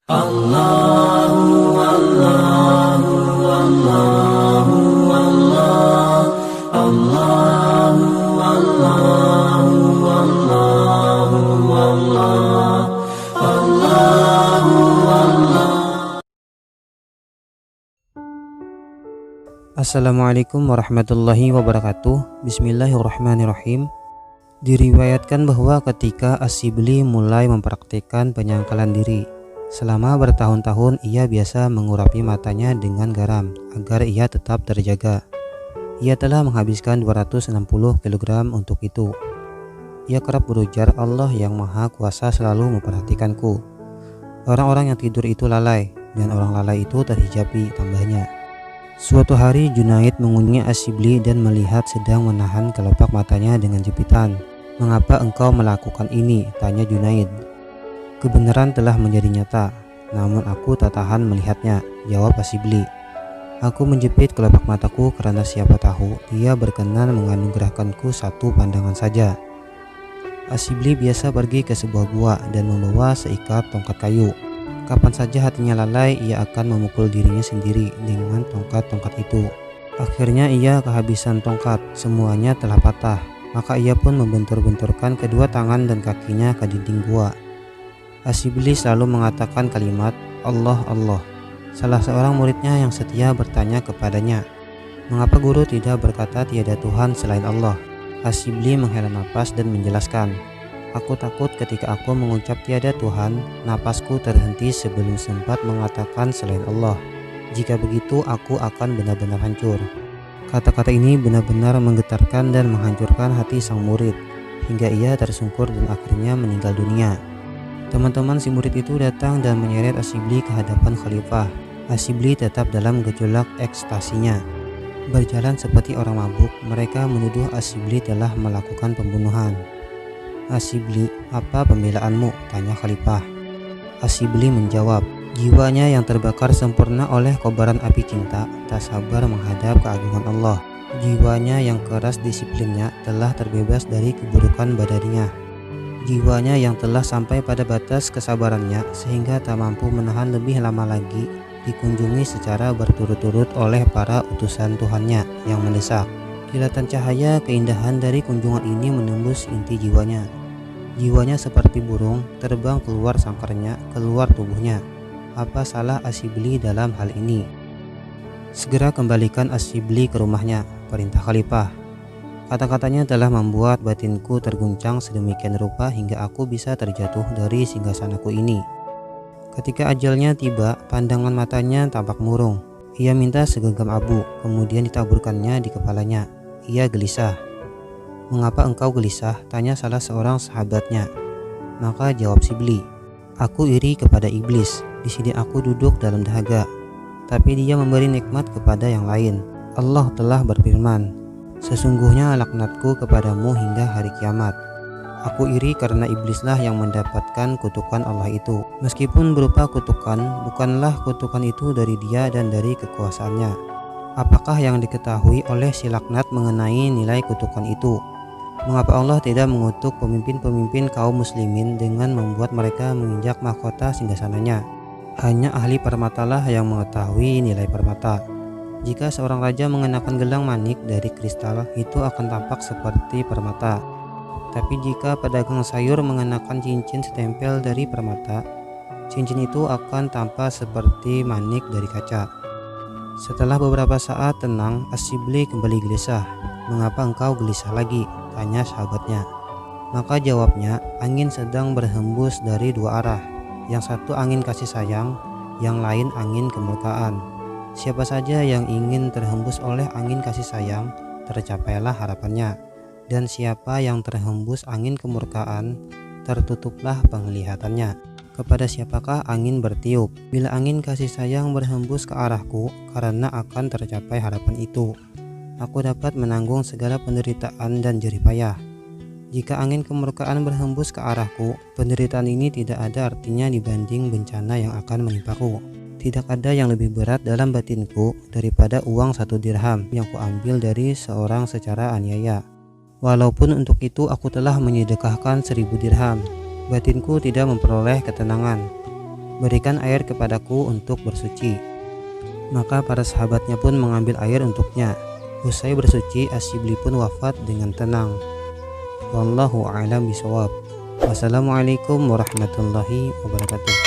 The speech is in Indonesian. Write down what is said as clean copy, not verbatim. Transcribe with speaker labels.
Speaker 1: Allahu Allahu Allahu Allah Allahu Allahu Allahu Allah Allahu Allah.
Speaker 2: Assalamualaikum warahmatullahi wabarakatuh. Bismillahirrahmanirrahim. Diriwayatkan bahwa ketika Asyibli mulai mempraktikkan penyangkalan diri, selama bertahun-tahun ia biasa mengurapi matanya dengan garam agar ia tetap terjaga. Ia telah menghabiskan 260 kg untuk itu. Ia kerap berujar, Allah yang maha kuasa selalu memperhatikanku. Orang-orang yang tidur itu lalai, dan orang lalai itu terhijabi, tambahnya. Suatu hari Junaid mengunjungi Asyibli dan melihat sedang menahan kelopak matanya dengan jepitan. Mengapa engkau melakukan ini? Tanya Junaid. Kebenaran telah menjadi nyata, namun aku tak tahan melihatnya, jawab Asyibli. Aku menjepit kelopak mataku karena siapa tahu dia berkenan menganugerahkanku satu pandangan saja. Asyibli biasa pergi ke sebuah gua dan membawa seikat tongkat kayu. Kapan saja hatinya lalai, ia akan memukul dirinya sendiri dengan tongkat-tongkat itu. Akhirnya ia kehabisan tongkat, semuanya telah patah. Maka ia pun membentur-benturkan kedua tangan dan kakinya ke dinding gua. Asyibli selalu mengatakan kalimat Allah Allah. Salah seorang muridnya yang setia bertanya kepadanya, mengapa guru tidak berkata tiada Tuhan selain Allah? Asyibli menghela napas dan menjelaskan, aku takut ketika aku mengucap tiada Tuhan, napasku terhenti sebelum sempat mengatakan selain Allah. Jika begitu aku akan benar-benar hancur. Kata-kata ini benar-benar menggetarkan dan menghancurkan hati sang murid, hingga ia tersungkur dan akhirnya meninggal dunia. Teman-teman si murid itu datang dan menyeret Asyibli ke hadapan khalifah. Asyibli tetap dalam gejolak ekstasinya. Berjalan seperti orang mabuk, mereka menuduh Asyibli telah melakukan pembunuhan. Asyibli, apa pembelaanmu? Tanya khalifah. Asyibli menjawab, jiwanya yang terbakar sempurna oleh kobaran api cinta tak sabar menghadap keagungan Allah. Jiwanya yang keras disiplinnya telah terbebas dari keburukan badannya. Jiwanya yang telah sampai pada batas kesabarannya sehingga tak mampu menahan lebih lama lagi dikunjungi secara berturut-turut oleh para utusan Tuhannya yang mendesak. Kilatan cahaya keindahan dari kunjungan ini menembus inti jiwanya. Jiwanya seperti burung terbang keluar sangkarnya, keluar tubuhnya. Apa salah Asyibli dalam hal ini? Segera kembalikan Asyibli ke rumahnya, perintah khalifah. Kata-katanya telah membuat batinku terguncang sedemikian rupa hingga aku bisa terjatuh dari singgasanaku ini. Ketika ajalnya tiba, pandangan matanya tampak murung. Ia minta segenggam abu, kemudian ditaburkannya di kepalanya. Ia gelisah. Mengapa engkau gelisah? Tanya salah seorang sahabatnya. Maka jawab Asyibli, aku iri kepada iblis. Di sini aku duduk dalam dahaga, tapi dia memberi nikmat kepada yang lain. Allah telah berfirman, sesungguhnya laknatku kepadamu hingga hari kiamat. Aku iri karena iblislah yang mendapatkan kutukan Allah itu. Meskipun berupa kutukan, bukanlah kutukan itu dari dia dan dari kekuasaannya. Apakah yang diketahui oleh si laknat mengenai nilai kutukan itu? Mengapa Allah tidak mengutuk pemimpin-pemimpin kaum muslimin dengan membuat mereka menginjak mahkota singgasananya? Hanya ahli permatalah yang mengetahui nilai permata. Jika seorang raja mengenakan gelang manik dari kristal, itu akan tampak seperti permata. Tapi jika pedagang sayur mengenakan cincin setempel dari permata, cincin itu akan tampak seperti manik dari kaca. Setelah beberapa saat tenang, Asyibli kembali gelisah. Mengapa engkau gelisah lagi? Tanya sahabatnya. Maka jawabnya, angin sedang berhembus dari dua arah. Yang satu angin kasih sayang, yang lain angin kemurkaan. Siapa saja yang ingin terhembus oleh angin kasih sayang, tercapailah harapannya. Dan siapa yang terhembus angin kemurkaan, tertutuplah penglihatannya. Kepada siapakah angin bertiup? Bila angin kasih sayang berhembus ke arahku, karena akan tercapai harapan itu, aku dapat menanggung segala penderitaan dan jerih payah. Jika angin kemurkaan berhembus ke arahku, penderitaan ini tidak ada artinya dibanding bencana yang akan menimpaku. Tidak ada yang lebih berat dalam batinku daripada uang 1 dirham yang kuambil dari seorang secara aniaya. Walaupun untuk itu aku telah menyedekahkan 1000 dirham, batinku tidak memperoleh ketenangan. berikan air kepadaku untuk bersuci. Maka para sahabatnya pun mengambil air untuknya. Usai bersuci, Asyibli pun wafat dengan tenang. Wallahu a'lam bishawab. Wassalamualaikum warahmatullahi wabarakatuh.